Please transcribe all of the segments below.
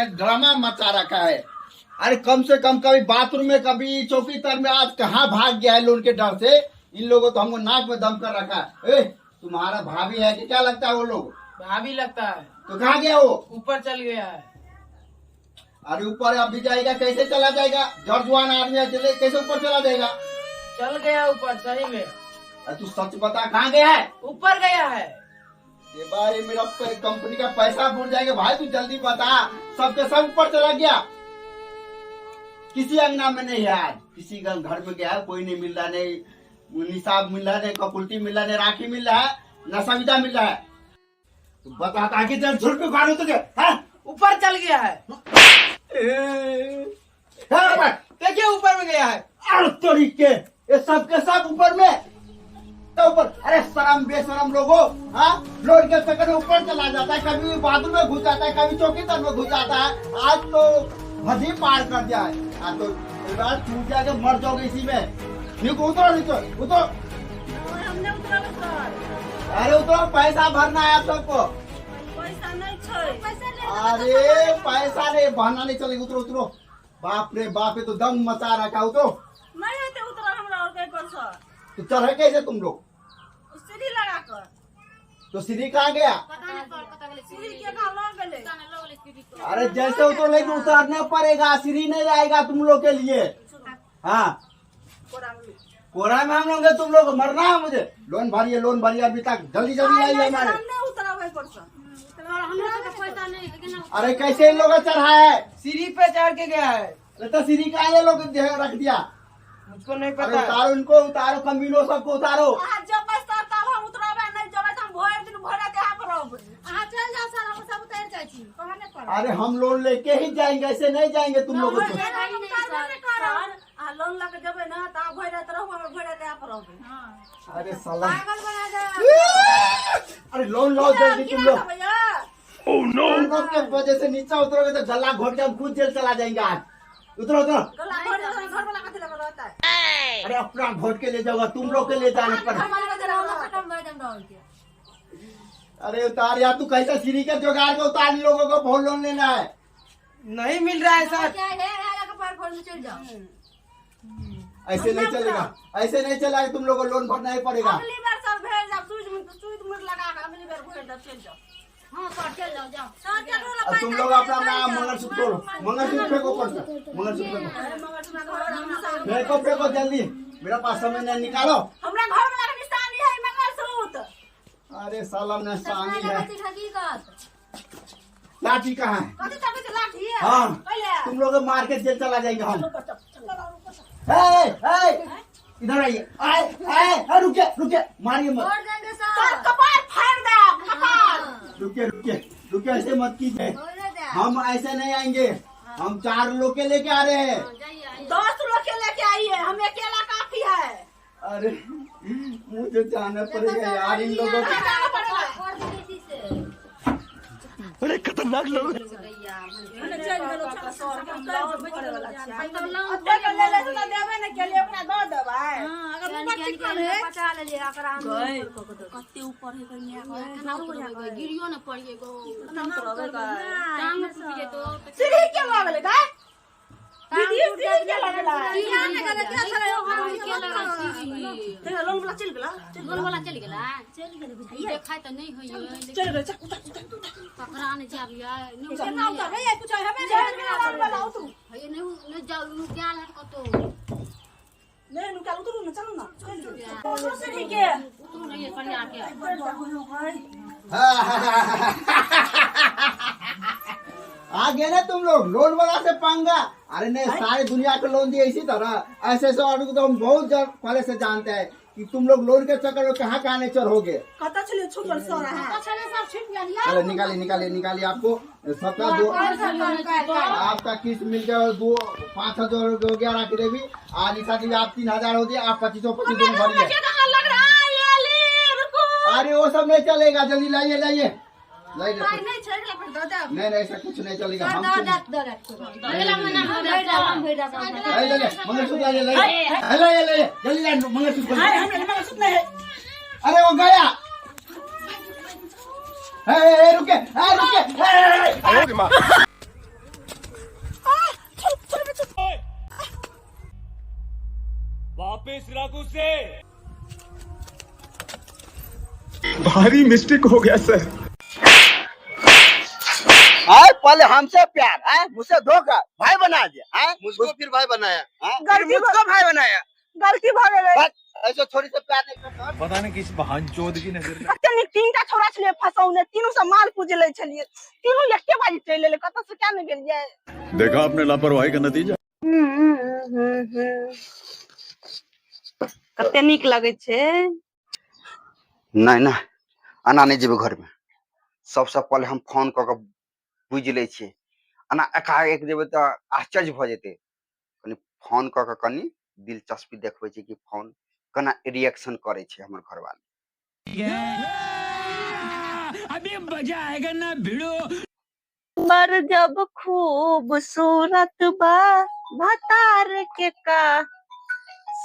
Drama मचा रखा है। अरे कम से कम कभी बाथरूम में कभी चौकीदार में आज कहाँ भाग गया है लोन के डर से। इन लोगों तो हमको नाक में दम कर रखा है। ए, तुम्हारा भाभी है कि क्या लगता है वो लोग? भाभी लगता है। तो कहाँ गया वो? ऊपर चल गया है। अरे ऊपर अभी जाएगा, कैसे चला जाएगा? जर्जुआन आदमी है, चले कैसे ऊपर चला जाएगा? चल गया ऊपर सही में। अरे तू सच बता, कहाँ गया है? ऊपर गया है। ये बार मेरा कंपनी का पैसा भूल जाएगा भाई, तू जल्दी बता। सबके सब ऊपर चला गया, किसी अंगना में नहीं है आज। किसी का घर में गया है, कोई नहीं मिल रहा, नहीं निसाब मिल रहा, नहीं कपुल्टी मिल रहा, नहीं राखी मिल रहा है, न सविता मिल रहा है। तू बता ताकि तेरे झुल पे मारू तुझे। ऊपर चल गया है। देखिए ऊपर में गया है। अरे तरीके ये सब के सब ऊपर में तो ऊपर। अरे शर्म बेशरम लोगों, हाँ लोड के चक्कर में ऊपर चला जाता है, कभी बाथरूम में घुस जाता है, कभी चौकीदार में घुस जाता है। आज तो हदी पार कर दिया है। आज तो एक बार टूट जाके मर जाओगे इसी में। निको उतरो, नीचे उतरो। हमने उतरा सर। अरे उतरो, पैसा भरना है आप सबको। पैसा नहीं पैसा अरे पैसा नहीं भरना नहीं चलेगा, उतरो उतरो। बाप रे बाप, ये तो दम मचा रखा। उतरो। नहीं होते उतरा हमरा और कहीं पर सर। तो चढ़े कैसे तुम लोग? सीढ़ी लगा कर। तो सीढ़ी कहाँ गया? सीढ़ी के कहाँ लग गए? अरे जैसे उतरो लेकिन उतरना पड़ेगा, सीढ़ी नहीं आएगा तुम लोग के लिए। हाँ कोरा में हम लोग, तुम लोग मरना है मुझे। लोन भरिए, लोन भरिए अभी तक, जल्दी जल्दी आइए हमारे। हमने उतरा वहीं पर सर। पैसा नहीं। अरे कैसे इन लोगों चढ़ा है? सीढ़ी पे चढ़ के गया है। तो सीढ़ी का ये लोग रख दिया। मुझको नहीं अरे पता। उतारो इनको, उतारो कमीनों सबको उतारो। जब पैसा तब हम उतराबे, नहीं जब हम भोर दिन भोर के यहाँ पर रहोगे। चल जाओ सर, हम सब उतर जाए छी। कहने पर अरे हम लोन लेके ही जाएंगे, ऐसे नहीं जाएंगे तुम लोग। लोन लगे जब ना ता भोर रहो, हम भोर के यहाँ पर रहोगे। अरे साला, पागल बना दे। अरे लोन लो जल्दी तुम लोग। भैया तुम लोग के वजह से नीचे उतरोगे तो गला घोट के हम खुद जेल चला जाएंगे आज। उतरो उतरो। गला घर वाला कथी लगा रहता है? अरे अपना घोट के ले जाओगा, तुम लोग के ले जाने पर। अरे उतार यार, तू कैसे सीढ़ी के जुगाड़ के उतार। लोगों को बहुत लोन लेना है। नहीं मिल रहा है सर। चल जाओ। ऐसे नहीं चलेगा, ऐसे नहीं चलेगा। तुम लोगों को लोन भरना ही पड़ेगा। अगली बार सर भेज जाओ, सुई मुझ लगा के अगली बार भेज जाओ। चल जाओ। हाँ सर चल जाओ, जाओ सर चलो। अब तुम लोग अपना नाम मंगलसूत्र खोलो, मंगलसूत्र फेंको पड़ता, मंगलसूत्र फेंको फेंको जल्दी। मेरा पास समय नहीं, निकालो। हमरा घर में लगा निशानी है मंगलसूत्र। अरे साला निशानी है। लाठी कहाँ है? कथी तक से लाठी है? हाँ पहले तुम लोग मार के जेल चला जाएंगे हम। इधर आइए। आए रुकिए रुकिए, मारिए मत। सर कपार फाड़ दे, कपार। रुकिए रुकिए रुकिए, ऐसे मत कीजिए। हम ऐसे नहीं आएंगे, हम 4 लोग के लेके आ रहे हैं। 10 लोग के लेके आइए, हम अकेला काफी है। अरे मुझे जाना पड़ेगा यार इन लोगों को। जाना पड़ेगा। बड़े खतरनाक लोग। आ गए ना तुम लोग लोन वाला से पंगा। अरे नहीं, सारी दुनिया को लोन दिए इसी तरह। ऐसे ऐसे आदमी को तो हम बहुत पहले से जानते हैं कि तुम लोग लोन के चक्कर में कहाँ कहाँ नहीं चढ़ोगे। चलो निकालिए निकालिए निकालिए, आपको 17 आपका किस्त मिल गया। 5,000 हो गया राखी देवी। आज निशा देवी आप 3,000 हो गया। आप 25 दिन भरिए। अरे वो सब नहीं चलेगा, जल्दी लाइए लाइए लाइए। नहीं नहीं ऐसा कुछ नहीं चलेगा। हम मंगलसूत्र लाइए लाइए लाइए जल्दी लाइए मंगलसूत्र। अरे वो गया। रुके रुके। भारी मिस्टेक हो गया सर। पहले हमसे प्यार मुझसे धोखा भाई बना दिया मुझको फिर भाई बनाया मुझको भाई बनाया। गलती भ गेलै। बस ऐसे थोड़ी से प्यार नहीं करता। पता नहीं किस बहन चोद की नजर में। कते नीक तीनटा छोरा छलिए फसौने तीनों से माल पूजले छलिए तीनों एके बाजी चलि एले कत से क्या न गेलिए। देखा आपने लापरवाही का नतीजा। कते नीक लगे छे। नहीं ना आना नहीं जेबे घर में। सबसे पहले हम फोन क के बुझ ले छे आना एकाएक जेबे तो आश्चर्य भ जेते। कनी फोन क के कनी दिलचस्पी देखबे छे कि फोन कना रिएक्शन करे छे हमर घरवाला। अभी मजा आएगा ना भिड़ो। बर जब खूबसूरत बा भतार के का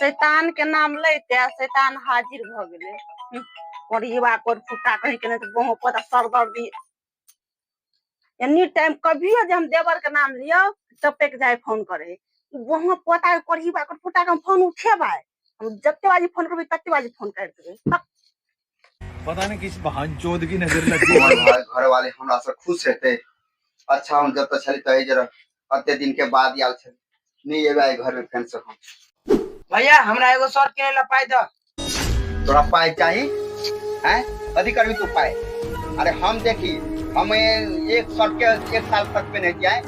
शैतान के नाम लेते शैतान हाजिर भ गेले। कोड़ीबा कोड़ फुटा कहीं के नहीं तो बहु पता सरदर्दी एनी टाइम कभियो जे हम देवर के नाम लियो टपे के जाए फोन करे बहु पता कोड़ीबा कोड़ फुटा के हम फोन उठेबा हम जत्ते बाजी फोन करबे तत्ते बाजी फोन कर देबे। पता नहीं किस बहन चोद की नजर लगी। घर वाले हमरा से खुश रहते। अच्छा हम जब तक छली तही जरा अते दिन के बाद आल छे नहीं एबे घर में फेन से हम। भैया हमरा एगो शर्ट किने ला पाई द। तोरा पाए चाहिए हैं अधिक करबी तू पाए। अरे हम देखी हम एक शर्ट के 1 साल तक पे नहीं जाए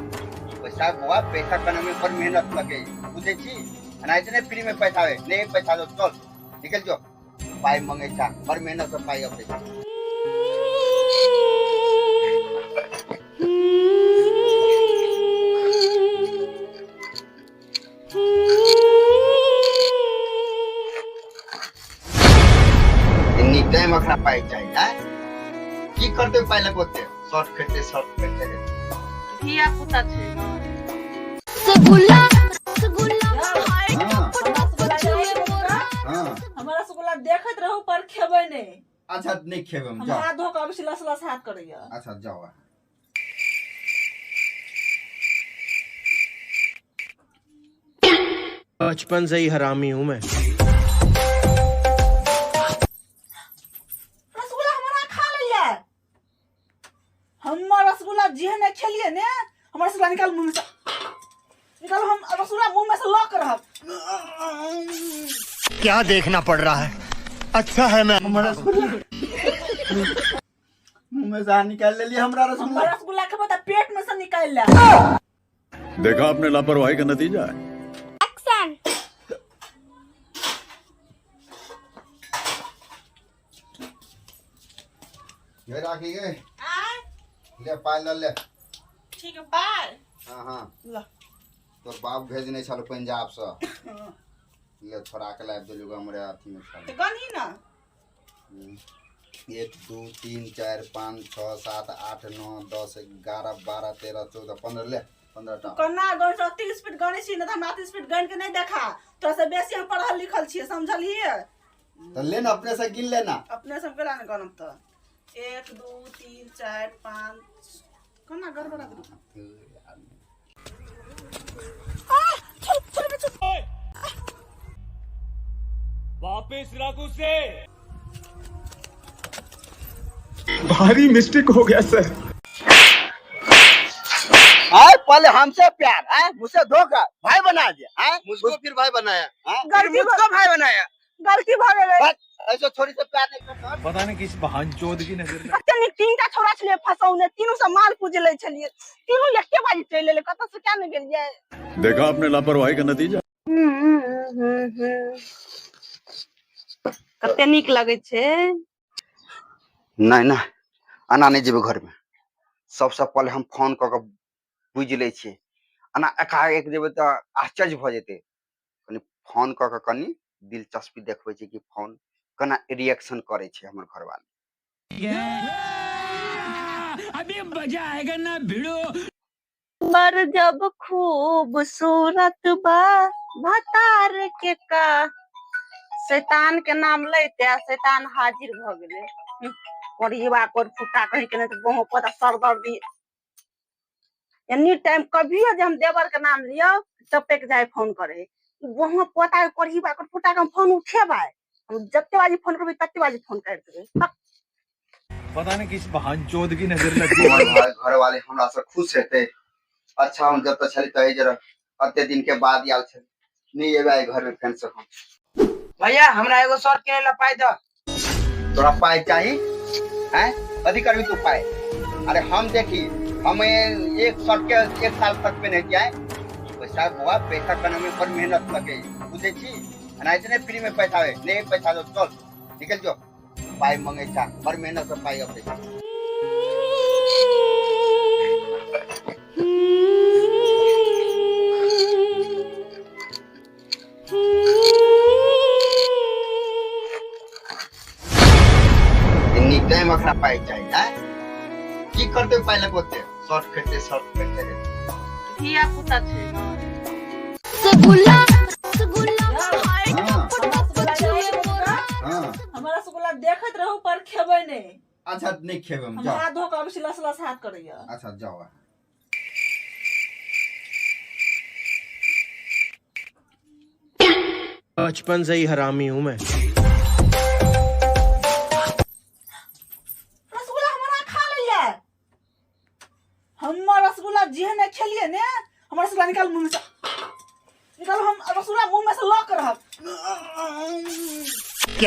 पैसा बुआ पैसा करने में बड़ मेहनत लगे बुझे छी ना इतने फ्री में पैसा है नहीं पैसा दो चल निकल जो पाई मंगे छा बड़ मेहनत से पाई अब पैसा। टाइम अखना पाई चाहिए की करते पहले बोलते शॉर्ट करते धिया पुता छे हमारा रसगुल्ला देखत रहू पर खेबै नहीं। अच्छा नहीं खेबे हम हम जाओ। हाथ धो के अभी लस लस हाथ करैया। अच्छा जाओ। बचपन से ही हरामी हूँ मैं। रसगुल्ला हमारा खा लिया। हम रसगुल्ला जेहने खेलिए ने हमारा रसगुल्ला निकाल मुंह में से निकाल हम रसगुल्ला मुंह में से लॉक रह। क्या देखना पड़ रहा है। अच्छा है मैं हमारा मुंह में से निकाल ले लिया हमरा रसगुल्ला। हमारा रसगुल्ला के बता पेट में से निकाल ले। देखा आपने लापरवाही का नतीजा है। ये राखी गए ले पाल ले। ठीक है पाल। हां हां ला तो बाप भेजने छल पंजाब से ले छोड़ा के लाइव देलुगा हमरे अथी में छल तो गनी ना 1 2 3 4 5 6 7 8 9 10 11 12 13 14 15 ले 15 टा कन्ना गन 30 स्पीड गने छी न त हम 30 स्पीड गन के नहीं देखा तो से बेसी हम पढ़ल लिखल छी समझलिए। तो ले ना अपने से गिन लेना। अपने सब केला न गनम त 1 2 3 4 5 कन्ना गड़बड़ा दू। वापिस रख उसे। भारी मिस्टेक हो गया सर। पहले हमसे प्यार मुझसे धोखा भाई बना दिया मुझको फिर भाई बनाया गलती मुझको भाई बनाया। गलती भ गेलै। बस ऐसे थोड़ी से प्यार नहीं करता। पता नहीं किस बहन चोद की नजर में। कते नीक तीनटा छोरा छलिए फसौने तीनों से माल पूजले छलिए तीनों एके बाजी चलि एले कत से क्या न गेलिए। देखा आपने लापरवाही का नतीजा। कते नीक लगे छे। नहीं ना आना नहीं जेबे घर में। सबसे पहले हम फोन क के बुझ ले छे आना एकाएक जेबे तो आश्चर्य भ जेते। कनी फोन क के कनी दिलचस्पी देखबे छे कि फोन कना रिएक्शन करे छे हमर घरवाला। अभी मजा आएगा ना भिड़ो। बर जब खूबसूरत बा भतार के का शैतान के नाम लेते शैतान हाजिर भ गेले। कोड़ीबा कोड़ फुटा कहीं के नहीं तो बहु पता सरदर्दी एनी टाइम कभियो जे हम देवर के नाम लियो टपे के जाए फोन करे वहाँ पता है पढ़ी बा फुटा का फोन उठेबा हम जत्ते बाजी फोन करबे तत्ते बाजी फोन कर देबे पता नहीं किस बहन चोद की नजर लगी हमर घर वाले हमरा से खुश हेते। अच्छा हम जब तक चली तही जरा अते दिन के बाद आयल छे नहीं एबे घर में फेन से हम। भैया हमरा एगो शर्ट किने ला पाई द। तोरा पाई चाहिए हैं कथी करबी तू पाई? अरे हम देखी हम एक शर्ट के 1 साल तक पे नहीं जाए पैसा बुआ पैसा करने में पर मेहनत लगे बुझे छी ना इतने फ्री में पैसा है नहीं पैसा दो चल निकल जो पाई मंगे छा पर मेहनत से पाई अपने इन्हीं टाइम अखरा पाई चाहिए हैं की करते पाई लगोते शॉर्ट खेलते धिया पुता छे हमारा रसगुल्ला देखत रहू पर खेबै नहीं। अच्छा नहीं खेबे हम हम जाओ हाथ धो के अब सिलस लस हाथ करैया। अच्छा जाओ बचपन से ही हरामी हूँ मैं। रसगुल्ला हमारा खा लिया। हम रसगुल्ला जेहने खेलिए ने हमारा रसगुल्ला निकाल मुंह में से निकाल हम रसगुल्ला मुंह में से लॉक रह। क्या